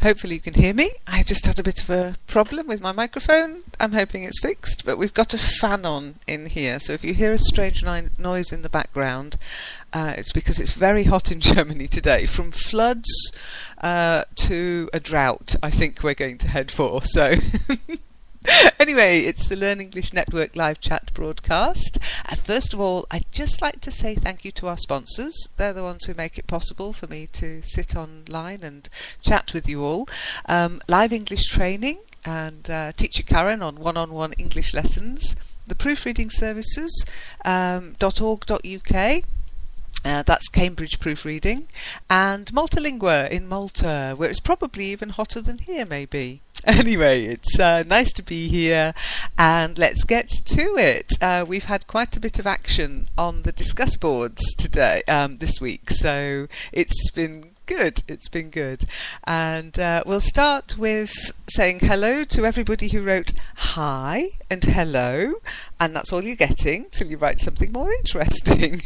Hopefully you can hear me. I just had a bit of a problem with my microphone. I'm hoping it's fixed, but we've got a fan on in here, so if you hear a strange noise in the background, it's because it's very hot in Germany today. From floods to a drought, I think we're going to head for. So anyway, it's the Learn English Network live chat broadcast. And first of all, I'd just like to say thank you to our sponsors. They're the ones who make it possible for me to sit online and chat with you all. Live English Training and Teacher Karen on one-on-one English lessons. The Proofreading Services, .org.uk. That's Cambridge Proofreading, and Multilingua in Malta, where it's probably even hotter than here, maybe. Anyway, it's nice to be here, and let's get to it. We've had quite a bit of action on the discuss boards today, this week, so it's been good. It's been good. And we'll start with saying hello to everybody who wrote hi and hello, and that's all you're getting till you write something more interesting.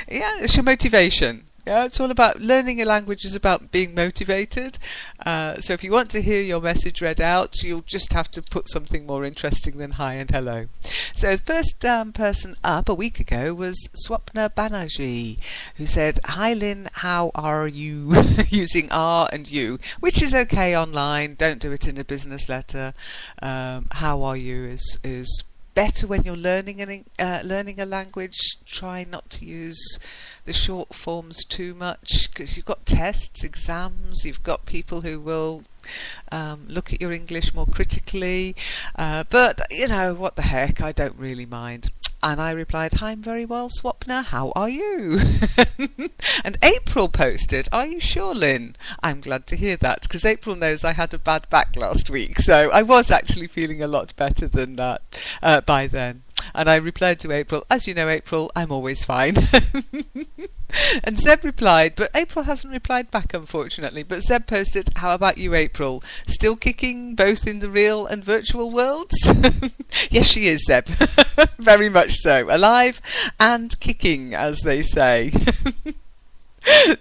Yeah, it's your motivation. Yeah, it's all about learning a language is about being motivated. So if you want to hear your message read out, you'll just have to put something more interesting than hi and hello. So the first person up a week ago was Swapna Banerjee, who said, "Hi Lynn, how are you?" using R and you, which is okay online. Don't do it in a business letter. How are you is better when you're learning a language. Try not to use the short forms too much, because you've got tests, exams, you've got people who will look at your English more critically, but you know, what the heck, I don't really mind. And I replied, "Hi, I'm very well, Swapna, how are you?" And April posted, "Are you sure, Lynn?" I'm glad to hear that, because April knows I had a bad back last week, so I was actually feeling a lot better than that by then. And I replied to April, "As you know, April, I'm always fine." And Zeb replied, but April hasn't replied back, unfortunately. But Zeb posted, "How about you, April? Still kicking both in the real and virtual worlds?" Yes, she is, Zeb. Very much so. Alive and kicking, as they say.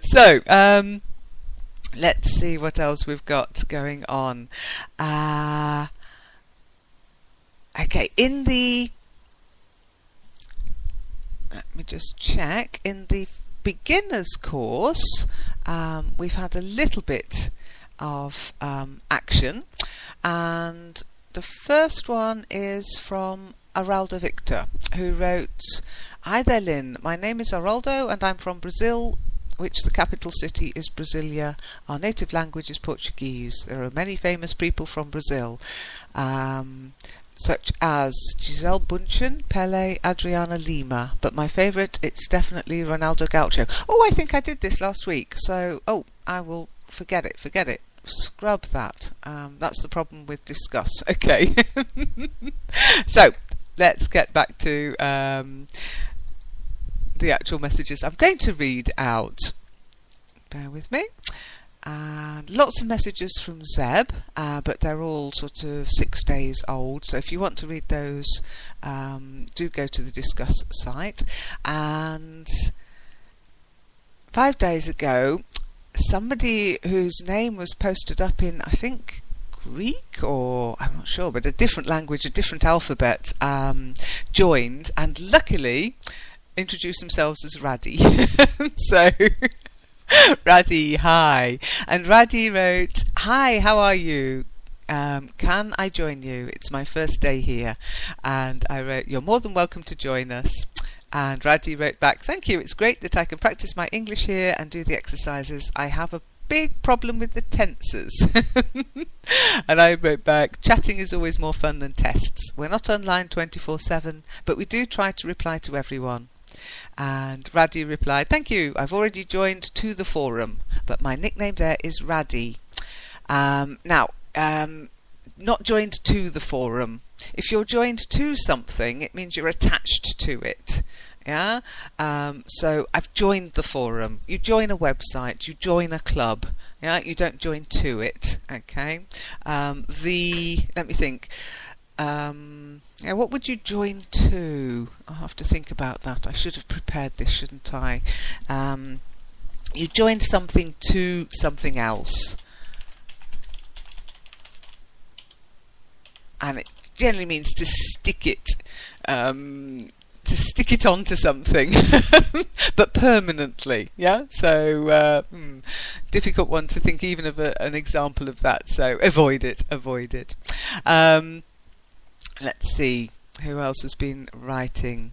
So, let's see what else we've got going on. Okay, let me just check. In the beginner's course, we've had a little bit of action, and the first one is from Araldo Victor, who wrote, "Hi there, Lynn. My name is Araldo and I'm from Brazil, which the capital city is Brasilia. Our native language is Portuguese. There are many famous people from Brazil, such as Gisele Bündchen, Pelé, Adriana Lima, but my favourite, it's definitely Ronaldo Gaucho." Oh, I think I did this last week, so I will forget it. Scrub that. That's the problem with discuss. Okay. So let's get back to the actual messages I'm going to read out. Bear with me. Lots of messages from Zeb, but they're all sort of 6 days old, so if you want to read those, do go to the Discuss site. And 5 days ago, somebody whose name was posted up in, I think, Greek, or I'm not sure, but a different language, a different alphabet, joined, and luckily introduced themselves as Radhi. So Radhi, hi. And Radhi wrote, "Hi, how are you? Can I join you? It's my first day here." And I wrote, "You're more than welcome to join us." And Radhi wrote back, "Thank you, it's great that I can practice my English here and do the exercises. I have a big problem with the tenses." And I wrote back, "Chatting is always more fun than tests. We're not online 24/7, but we do try to reply to everyone." And Radhi replied, "Thank you, I've already joined to the forum, but my nickname there is Radhi." Now, not joined to the forum. If you're joined to something, it means you're attached to it. Yeah. So I've joined the forum. You join a website, you join a club. Yeah, you don't join to it. Okay. Let me think. Yeah, what would you join to? I'll have to think about that. I should have prepared this, shouldn't I? You join something to something else. and it generally means to stick it. To stick it onto something, but permanently, yeah? So, difficult one to think even of an example of that, so avoid it. Let's see, who else has been writing?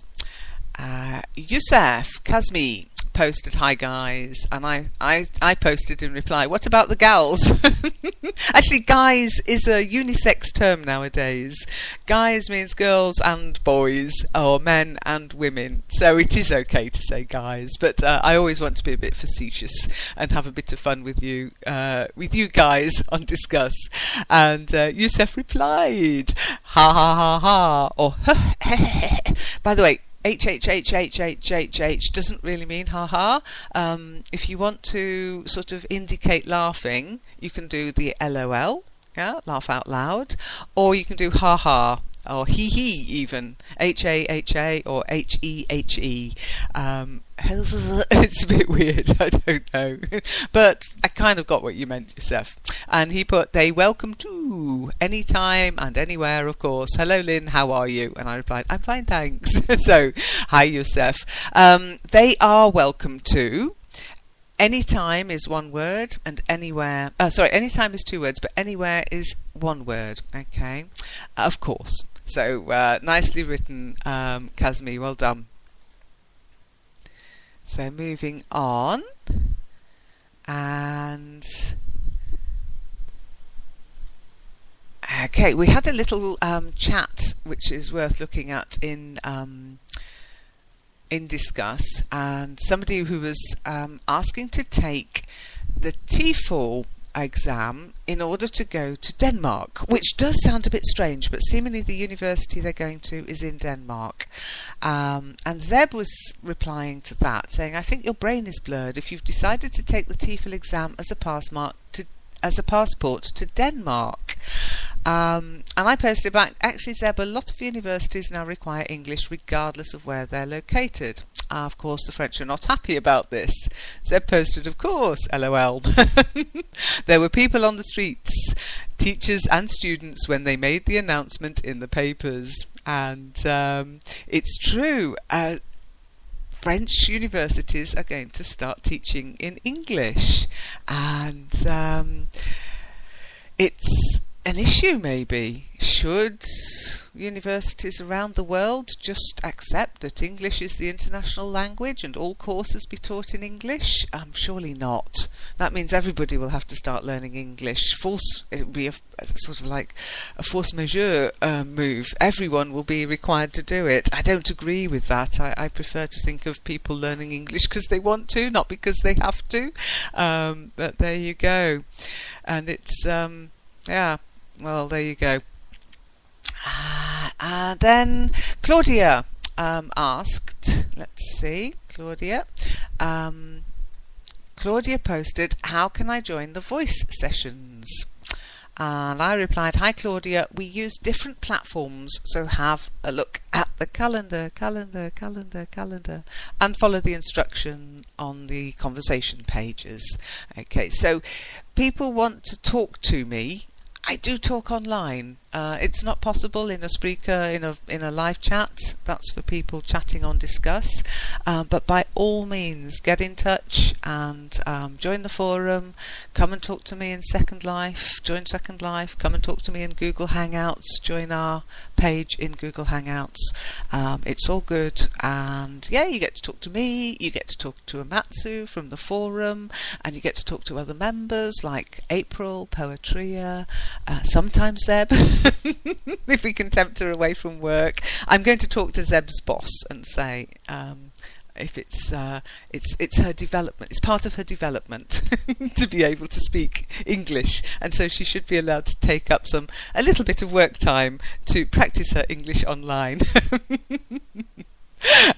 Yusuf Kazmi posted, "Hi guys," and I posted in reply, "What about the gals?" Actually, guys is a unisex term nowadays. Guys means girls and boys, or men and women, so it is okay to say guys, but I always want to be a bit facetious and have a bit of fun with you guys on Discuss. And Yusuf replied, "Ha ha ha ha," or by the way, H doesn't really mean ha-ha. If you want to sort of indicate laughing, you can do the LOL, yeah, laugh out loud, or you can do ha-ha, or hee-hee even, H-A-H-A or H-E-H-E. It's a bit weird, I don't know. But I kind of got what you meant yourself. And he put, "They welcome to anytime and anywhere, of course. Hello, Lynn, how are you?" And I replied, "I'm fine, thanks." So, hi, Yusuf. They are welcome to. Anytime is one word, and anywhere... anytime is two words, but anywhere is one word, okay? Of course. So, nicely written, Kazmi, well done. So, moving on. And... okay, we had a little chat, which is worth looking at in Discuss, and somebody who was asking to take the TEFL exam in order to go to Denmark, which does sound a bit strange, but seemingly the university they're going to is in Denmark. And Zeb was replying to that, saying, "I think your brain is blurred if you've decided to take the TEFL exam as a passport to Denmark." And I posted back, "Actually, Zeb, a lot of universities now require English regardless of where they're located. Of course, the French are not happy about this." Zeb posted, "Of course, LOL. There were people on the streets, teachers and students, when they made the announcement in the papers." And it's true. French universities are going to start teaching in English. And it's an issue, maybe. Should universities around the world just accept that English is the international language and all courses be taught in English? Surely not. That means everybody will have to start learning English. It would be a sort of like a force majeure move. Everyone will be required to do it. I don't agree with that. I prefer to think of people learning English because they want to, not because they have to. But there you go. And it's, yeah. Well, there you go. Then Claudia asked, let's see, Claudia posted, "How can I join the voice sessions?" And I replied, "Hi Claudia, we use different platforms, so have a look at the calendar, and follow the instruction on the conversation pages." Okay, so people want to talk to me. I do talk online. It's not possible in a Spreaker, in a live chat. That's for people chatting on Discuss. But by all means, get in touch and join the forum. Come and talk to me in Second Life. Join Second Life. Come and talk to me in Google Hangouts. Join our page in Google Hangouts. It's all good. And yeah, you get to talk to me. You get to talk to Amatsu from the forum, and you get to talk to other members like April, Poetria, sometimes Zeb. If we can tempt her away from work. I'm going to talk to Zeb's boss and say if it's her development, it's part of her development to be able to speak English, and so she should be allowed to take up a little bit of work time to practice her English online.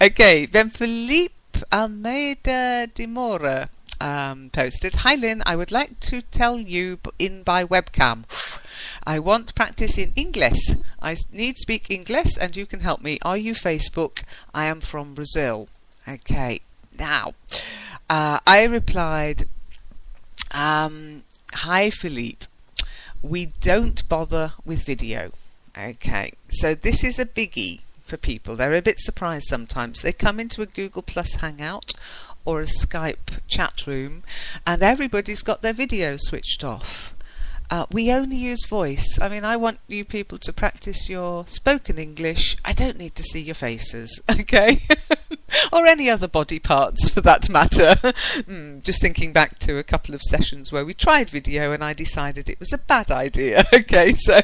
Okay, then Philippe Almeida de Mora posted, "Hi Lynn, I would like to tell you in by webcam. I want practice in English. I need speak English and you can help me. Are you Facebook? I am from Brazil." Okay, now I replied, "Hi Philippe, we don't bother with video. Okay, so this is a biggie for people. They're a bit surprised sometimes. They come into a Google Plus Hangout or a Skype chat room and everybody's got their video switched off. We only use voice. I mean, I want you people to practice your spoken English. I don't need to see your faces, okay? Or any other body parts for that matter. Just thinking back to a couple of sessions where we tried video and I decided it was a bad idea. Okay, so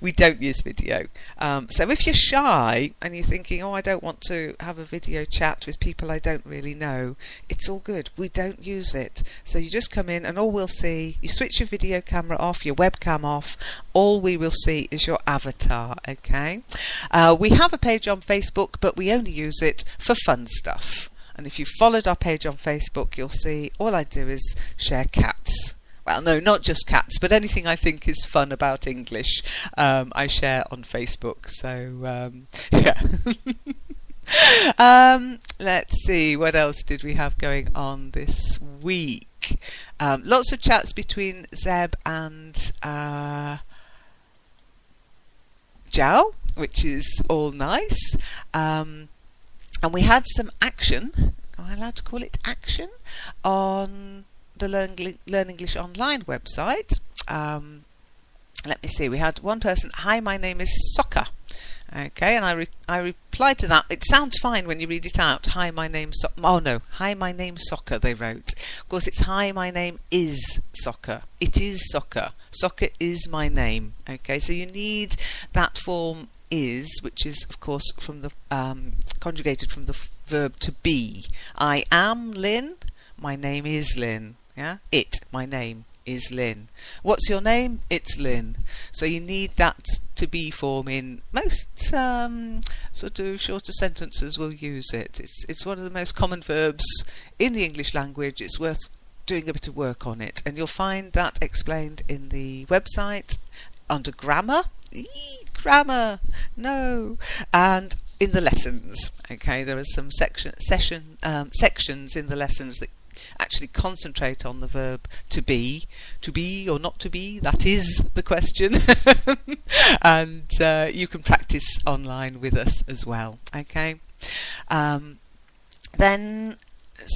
we don't use video. So if you're shy and you're thinking, oh, I don't want to have a video chat with people I don't really know, it's all good. We don't use it. So you just come in and all we'll see, you switch your video camera off, your webcam off, all we will see is your avatar, okay? We have a page on Facebook, but we only use it for fun stuff. And if you followed our page on Facebook, you'll see all I do is share cats. Well, no, not just cats, but anything I think is fun about English, I share on Facebook. So, yeah. Let's see, what else did we have going on this week? Lots of chats between Zeb and Zhao, which is all nice. And we had some action, am I allowed to call it action, on the Learn English Online website. Let me see, we had one person, hi, my name is Soccer. Okay, and I replied to that. It sounds fine when you read it out. Hi, my name's oh no, hi, my name's Soccer, they wrote. Of course, it's hi, my name is Soccer. It is Soccer. Soccer is my name. Okay, so you need that form is, which is, of course, from the conjugated from the verb to be. I am Lynn. My name is Lynn. Yeah, my name is Lynn. What's your name? It's Lynn. So you need that to be form in most sort of shorter sentences will use it. It's one of the most common verbs in the English language. It's worth doing a bit of work on it, and you'll find that explained in the website under grammar. Grammar, no, and in the lessons. Okay, there are some sections in the lessons that actually concentrate on the verb to be or not to be. That is the question. And you can practice online with us as well. Okay, then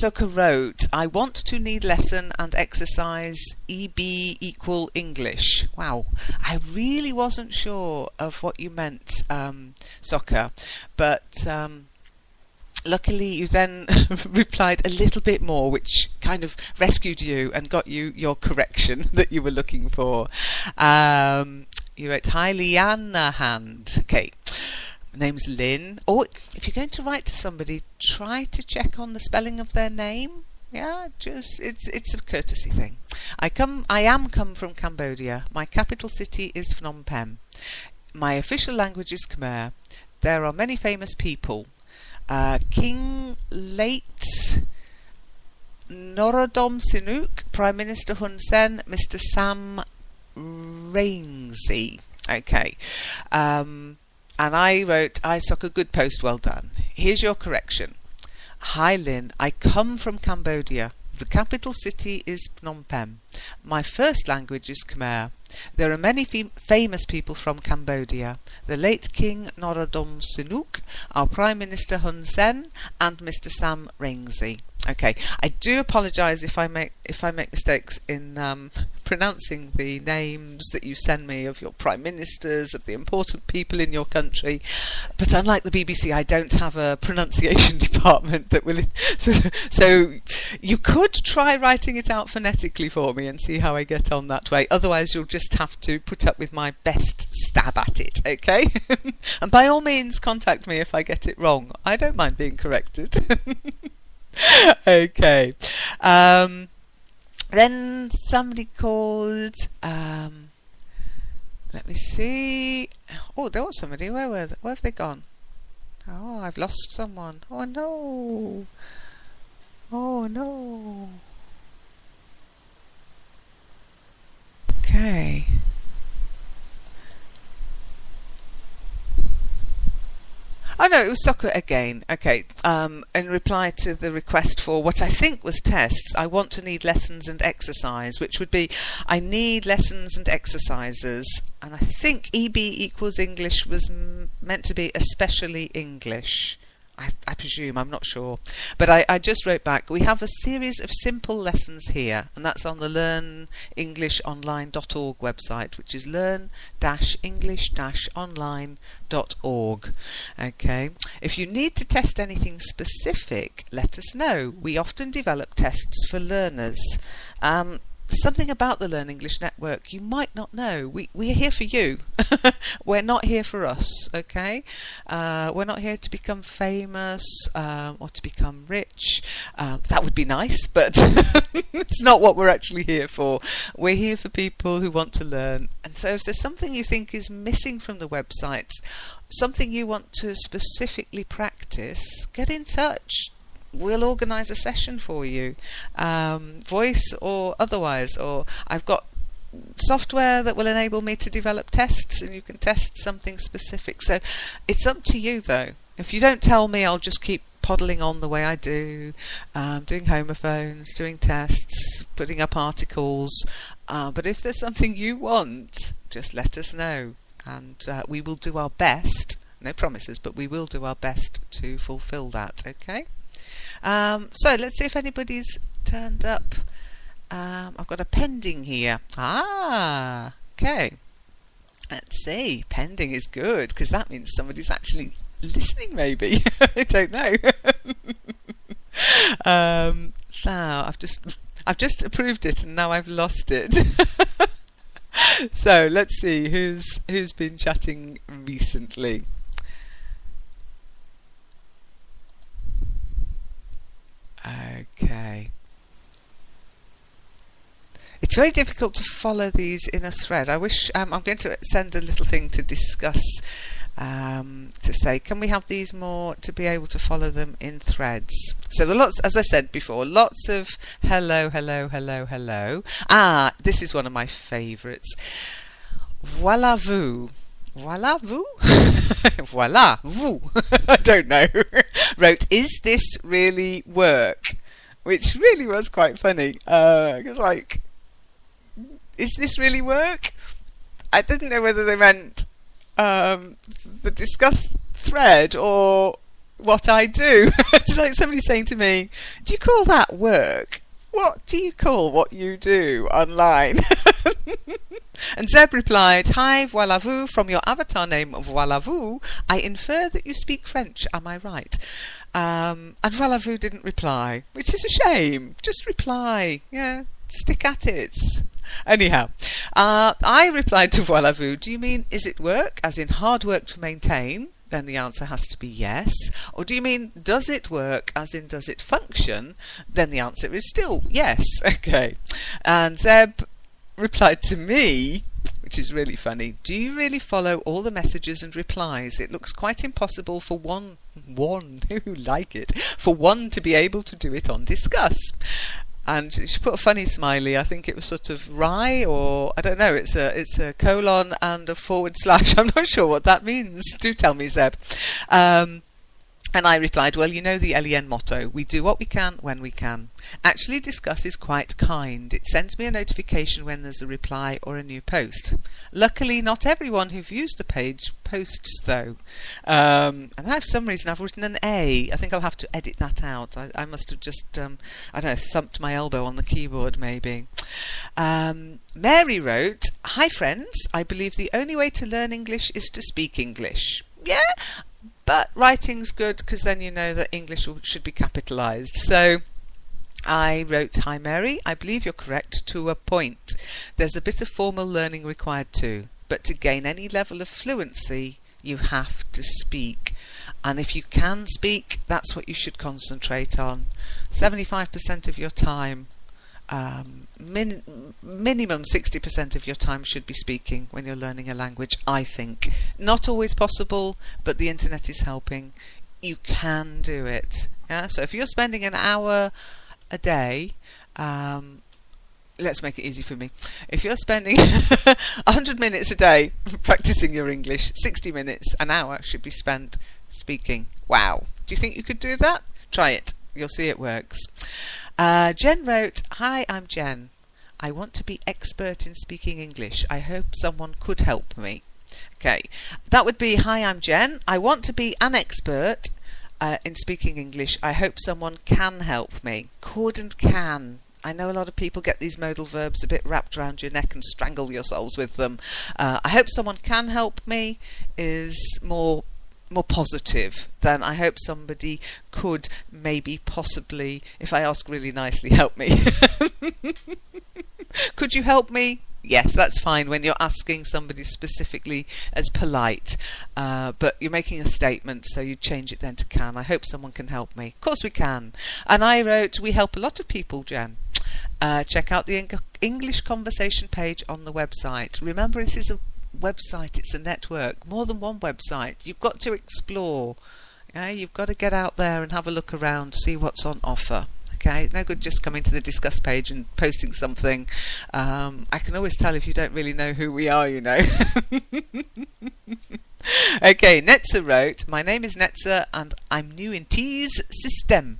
Soka wrote, I want to need lesson and exercise EB equal English. Wow, I really wasn't sure of what you meant, Soka, but luckily you then replied a little bit more, which kind of rescued you and got you your correction that you were looking for. You wrote, hi, Leanna Hand. Okay. My name's Lynn. Or if you're going to write to somebody, try to check on the spelling of their name. Yeah, just it's a courtesy thing. I am come from Cambodia. My capital city is Phnom Penh. My official language is Khmer. There are many famous people. King late Norodom Sihanouk, Prime Minister Hun Sen, Mr. Sam Rainsy. Okay. And I wrote, I suck a good post, well done. Here's your correction. Hi Lynn, I come from Cambodia. The capital city is Phnom Penh. My first language is Khmer. There are many famous people from Cambodia. The late King Norodom Sihanouk, our Prime Minister Hun Sen, and Mr. Sam Rainsy. Okay, I do apologise if I make mistakes in pronouncing the names that you send me of your prime ministers, of the important people in your country. But unlike the BBC, I don't have a pronunciation department that will. So you could try writing it out phonetically for me and see how I get on that way. Otherwise, you'll just have to put up with my best stab at it. Okay, and by all means, contact me if I get it wrong. I don't mind being corrected. Okay. Then somebody called. Let me see. Oh, there was somebody. Where have they gone? Oh, I've lost someone. Oh no. Oh no. Okay. Oh no, it was soccer again. Okay. In reply to the request for what I think was tests, I want to need lessons and exercise, which would be I need lessons and exercises. And I think EB equals English was meant to be especially English. I presume, I'm not sure. But I just wrote back, we have a series of simple lessons here, and that's on the learnenglishodline.org website, which is learn-english-online.org. Okay. If you need to test anything specific, let us know. We often develop tests for learners. Something about the Learn English Network you might not know. We're here for you. We're not here for us, okay? We're not here to become famous or to become rich. That would be nice, but it's not what we're actually here for. We're here for people who want to learn. And so if there's something you think is missing from the websites, something you want to specifically practice, get in touch. We'll organise a session for you, voice or otherwise, or I've got software that will enable me to develop tests and you can test something specific. So it's up to you though. If you don't tell me, I'll just keep poddling on the way I do, doing homophones, doing tests, putting up articles. But if there's something you want, just let us know and we will do our best. No promises, but we will do our best to fulfil that, okay? So let's see if anybody's turned up. I've got a pending here. Okay. Let's see. Pending is good because that means somebody's actually listening maybe. I don't know. So I've just approved it and now I've lost it. So let's see who's been chatting recently. Okay. It's very difficult to follow these in a thread. I wish I'm going to send a little thing to discuss to say, can we have these more to be able to follow them in threads? So there are lots, as I said before, lots of hello, hello, hello, hello. This is one of my favourites. Voilà vous. Voilà vous? Voilà vous. I don't know. Wrote, is this really work? Which really was quite funny. Because like, is this really work? I didn't know whether they meant the discuss thread or what I do. It's like somebody saying to me, do you call that work? What do you call what you do online? And Zeb replied, hi, voilà vous, from your avatar name voilà vous, I infer that you speak French, am I right? And voilà vous didn't reply, which is a shame. Just reply, yeah, stick at it. Anyhow, I replied to voilà vous, do you mean is it work, as in hard work to maintain? Then the answer has to be yes. Or do you mean does it work, as in does it function? Then the answer is still yes. Okay. And Zeb replied to me, which is really funny, do you really follow all the messages and replies? It looks quite impossible for one who like it, for one to be able to do it on Discuss. And she put a funny smiley. I think it was sort of wry, or I don't know. It's a colon and a /. I'm not sure what that means. Do tell me, Zeb. And I replied, well, you know the LEN motto, we do what we can when we can. Actually, Discuss is quite kind. It sends me a notification when there's a reply or a new post. Luckily, not everyone who views the page posts, though. And for some reason, I've written an A. I think I'll have to edit that out. I must have just, I don't know, thumped my elbow on the keyboard, maybe. Mary wrote, hi, friends. I believe the only way to learn English is to speak English. Yeah? But writing's good because then you know that English should be capitalised. So I wrote, hi Mary, I believe you're correct to a point. There's a bit of formal learning required too, but to gain any level of fluency you have to speak. And if you can speak, that's what you should concentrate on. 75% of your time, minimum 60% of your time should be speaking when you're learning a language, I think. Not always possible, but the internet is helping. You can do it. Yeah? So if you're spending an hour a day, let's make it easy for me. If you're spending 100 minutes a day practicing your English, 60 minutes, an hour should be spent speaking. Wow. Do you think you could do that? Try it. You'll see it works. Jen wrote, "Hi, I'm Jen. I want to be expert in speaking English. I hope someone could help me." Okay, that would be, "Hi, I'm Jen. I want to be an expert in speaking English. I hope someone can help me." Could and can. I know a lot of people get these modal verbs a bit wrapped around your neck and strangle yourselves with them. I hope someone can help me is more positive than I hope somebody could maybe possibly, if I ask really nicely, help me. Could you help me? Yes, that's fine when you're asking somebody specifically as polite, but you're making a statement, so you change it then to can. I hope someone can help me. Of course we can. And I wrote, "We help a lot of people, Jen. Check out the English conversation page on the website." Remember, this is a website, it's a network, more than one website. You've got to explore. You've got to get out there and have a look around, see what's on offer. Okay, no good just coming to the discuss page and posting something. I can always tell if you don't really know who we are, you know. Okay, Netza wrote, "My name is Netza and I'm new in T's system."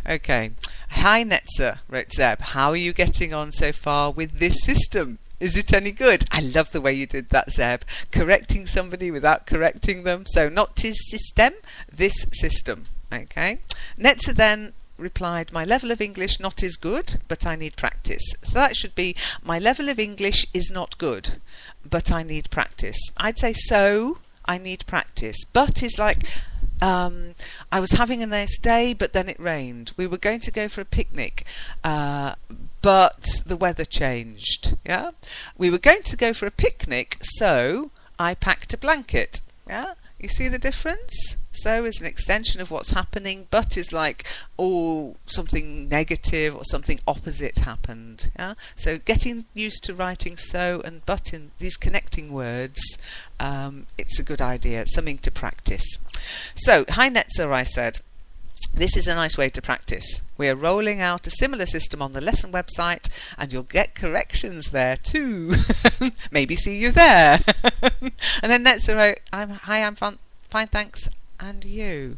Okay, "Hi Netza," wrote Zeb. "How are you getting on so far with this system? Is it any good?" I love the way you did that, Zeb. Correcting somebody without correcting them. So not T's system, this system. Okay. Netza then replied, "My level of English not is good, but I need practice." So that should be, "My level of English is not good, but I need practice." I'd say so, I need practice. But is like, I was having a nice day, but then it rained. We were going to go for a picnic, but the weather changed. Yeah, we were going to go for a picnic, so I packed a blanket. Yeah, you see the difference? So is an extension of what's happening, but is like, oh, something negative or something opposite happened. Yeah? So getting used to writing so and but in these connecting words, it's a good idea. It's something to practice. So, "Hi Netza," I said. "This is a nice way to practice. We are rolling out a similar system on the lesson website and you'll get corrections there too." Maybe see you there. And then Netza wrote, "Hi, I'm fine, thanks. And you?"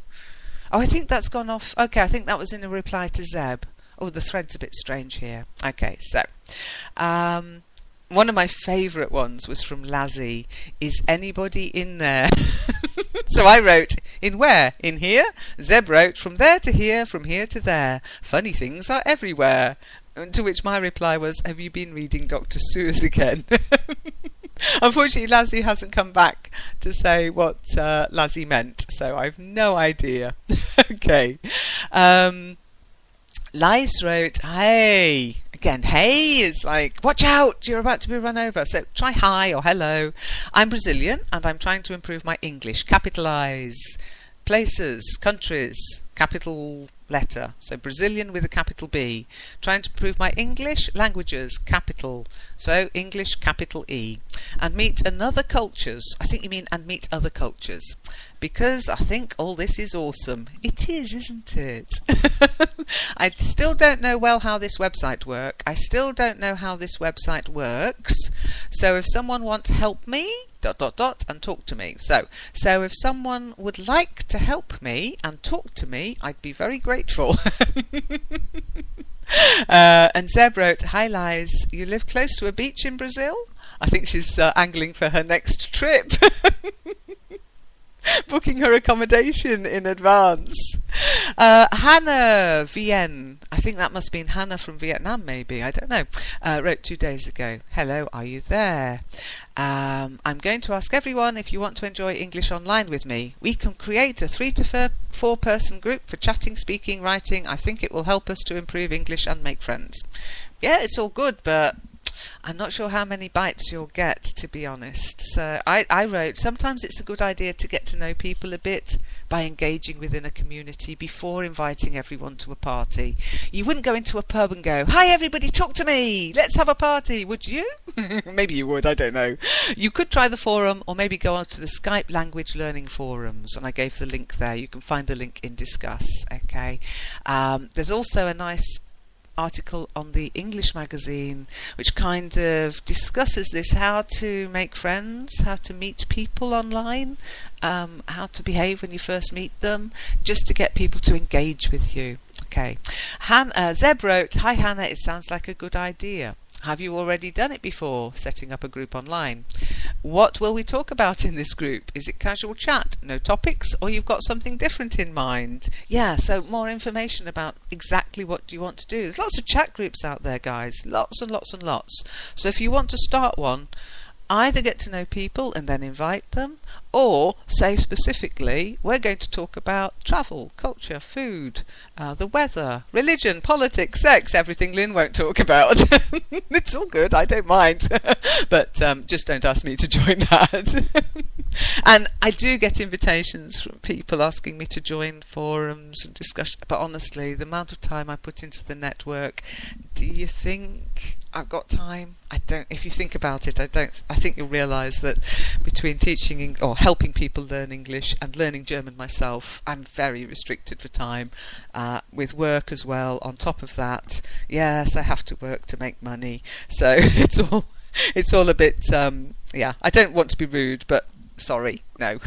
Oh, I think that's gone off. Okay, I think that was in a reply to Zeb. Oh, the thread's a bit strange here. Okay, so one of my favourite ones was from Lazzie. "Is anybody in there?" So I wrote, "In where? In here?" Zeb wrote, "From there to here, from here to there. Funny things are everywhere." To which my reply was, "Have you been reading Dr. Seuss again?" Unfortunately, Lazzie hasn't come back to say what Lazzie meant, so I've no idea. Okay. Lice wrote, "Hey." Again, hey is like, watch out, you're about to be run over. So try hi or hello. "I'm Brazilian and I'm trying to improve my English. Capitalize. Places, countries, capital letter. So Brazilian with a capital B. Trying to improve my English, languages, capital. So English, capital E. And meet another cultures." I think you mean and meet other cultures. "Because I think all this is awesome." It is, isn't it? I still don't know well how this website works. I still don't know how this website works. So if someone wants to help me, ... and talk to me. So if someone would like to help me and talk to me, I'd be very grateful. And Zeb wrote, "Hi Liz, you live close to a beach in Brazil?" I think she's angling for her next trip. Booking her accommodation in advance. Hannah VN, I think that must mean Hannah from Vietnam maybe, I don't know, wrote 2 days ago, "Hello, are you there? I'm going to ask everyone if you want to enjoy English online with me. We can create a 3 to 4 person group for chatting, speaking, writing. I think it will help us to improve English and make friends." Yeah, it's all good, but I'm not sure how many bites you'll get, to be honest. So I wrote, sometimes it's a good idea to get to know people a bit by engaging within a community before inviting everyone to a party. You wouldn't go into a pub and go, "Hi everybody, talk to me, let's have a party," would you? Maybe you would, I don't know. You could try the forum or maybe go on to the Skype language learning forums, and I gave the link there. You can find the link in Discuss. Okay. There's also a nice article on the English magazine, which kind of discusses this, how to make friends, how to meet people online, how to behave when you first meet them, just to get people to engage with you. Okay. Zeb wrote, "Hi Hannah, it sounds like a good idea. Have you already done it before, setting up a group online? What will we talk about in this group? Is it casual chat, no topics, or you've got something different in mind?" Yeah, so more information about exactly what you want to do. There's lots of chat groups out there, guys. Lots and lots and lots. So if you want to start one, either get to know people and then invite them, or say specifically, we're going to talk about travel, culture, food, the weather, religion, politics, sex, everything Lynn won't talk about. It's all good, I don't mind. But just don't ask me to join that. And I do get invitations from people asking me to join forums and discussion, but honestly, the amount of time I put into the network, do you think I've got time? I don't. If you think about it, I don't. I think you'll realise that between teaching or helping people learn English and learning German myself, I'm very restricted for time. With work as well. On top of that, yes, I have to work to make money. So it's all a bit. Yeah, I don't want to be rude, but sorry, no.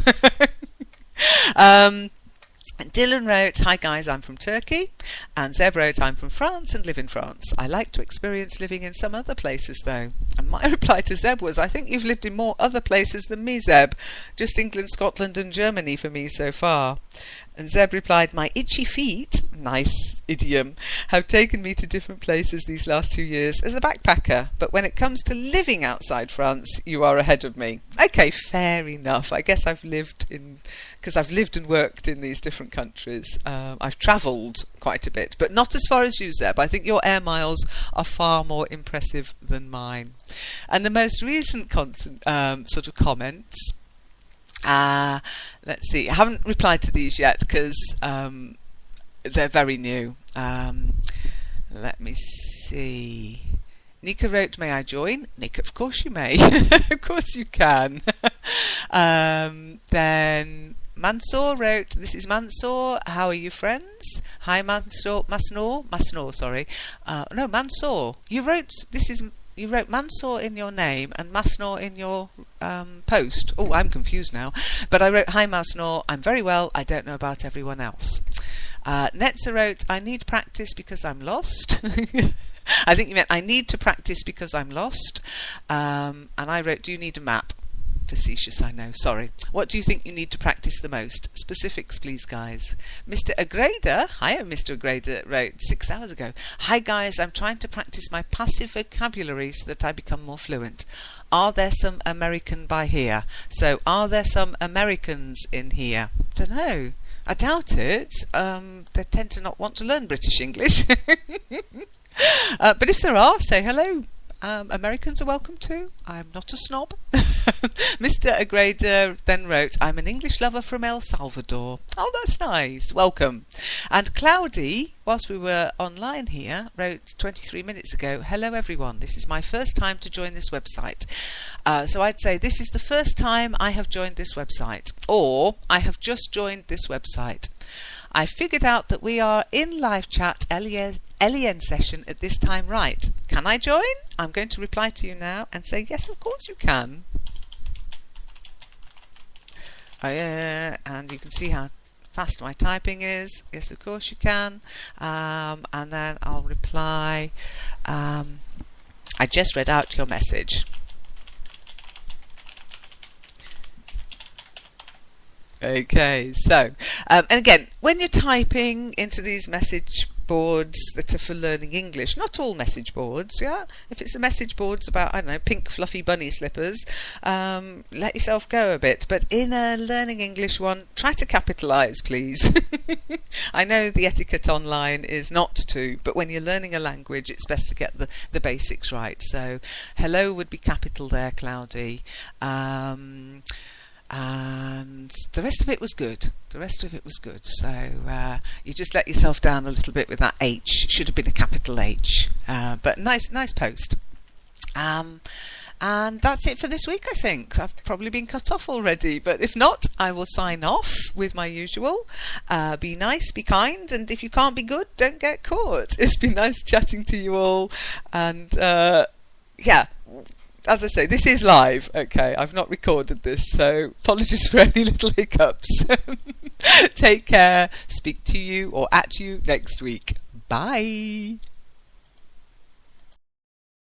Dylan wrote, "Hi guys, I'm from Turkey." And Zeb wrote, "I'm from France and live in France. I like to experience living in some other places though." And my reply to Zeb was, "I think you've lived in more other places than me, Zeb. Just England, Scotland and Germany for me so far." And Zeb replied, "My itchy feet," nice idiom, "have taken me to different places these last 2 years as a backpacker. But when it comes to living outside France, you are ahead of me." Okay, fair enough. I guess because I've lived and worked in these different countries. I've travelled quite a bit, but not as far as you, Zeb. I think your air miles are far more impressive than mine. And the most recent sort of comments, let's see, I haven't replied to these yet because they're very new. Let me see. Nika wrote, "May I join?" Nika, of course you may. Of course you can. Then Mansour wrote, "This is Mansour. How are you, friends?" Hi, Mansour. Masnoor, sorry. No, Mansour. You wrote Mansour in your name and Masnoor in your post. Oh, I'm confused now. But I wrote, "Hi, Masnoor. I'm very well. I don't know about everyone else." Netza wrote, "I need practice because I'm lost." I think you meant, "I need to practice because I'm lost." And I wrote, "Do you need a map?" Facetious, I know, sorry. What do you think you need to practice the most? Specifics, please, guys. Mr. Agreda, hi, Mr. Agreda, wrote 6 hours ago, "Hi, guys, I'm trying to practice my passive vocabulary so that I become more fluent. Are there some American by here?" So, are there some Americans in here? Don't know. I doubt it. They tend to not want to learn British English. But if there are, say hello. Americans are welcome too. I'm not a snob. Mr. Agreda then wrote, "I'm an English lover from El Salvador." Oh, that's nice. Welcome. And Cloudy, whilst we were online here, wrote 23 minutes ago, "Hello everyone. This is my first time to join this website." So I'd say this is the first time I have joined this website, or I have just joined this website. I figured out that we are in live chat LEN session at this time, right? Can I join? I'm going to reply to you now and say, yes, of course you can. And you can see how fast my typing is. Yes, of course you can. And then I'll reply, "I just read out your message." Okay, so, and again, when you're typing into these message boards that are for learning English, not all message boards, yeah? If it's a message boards about, I don't know, pink fluffy bunny slippers, let yourself go a bit. But in a learning English one, try to capitalise, please. I know the etiquette online is not to, but when you're learning a language, it's best to get the basics right. So, hello would be capital there, Cloudy. And the rest of it was good. So you just let yourself down a little bit with that H. Should have been a capital H. But nice post. And that's it for this week, I think. I've probably been cut off already, but if not, I will sign off with my usual. Be nice, be kind, and if you can't be good, don't get caught. It's been nice chatting to you all, and yeah, as I say, this is live, okay? I've not recorded this, so apologies for any little hiccups. Take care, speak to you or at you next week. Bye!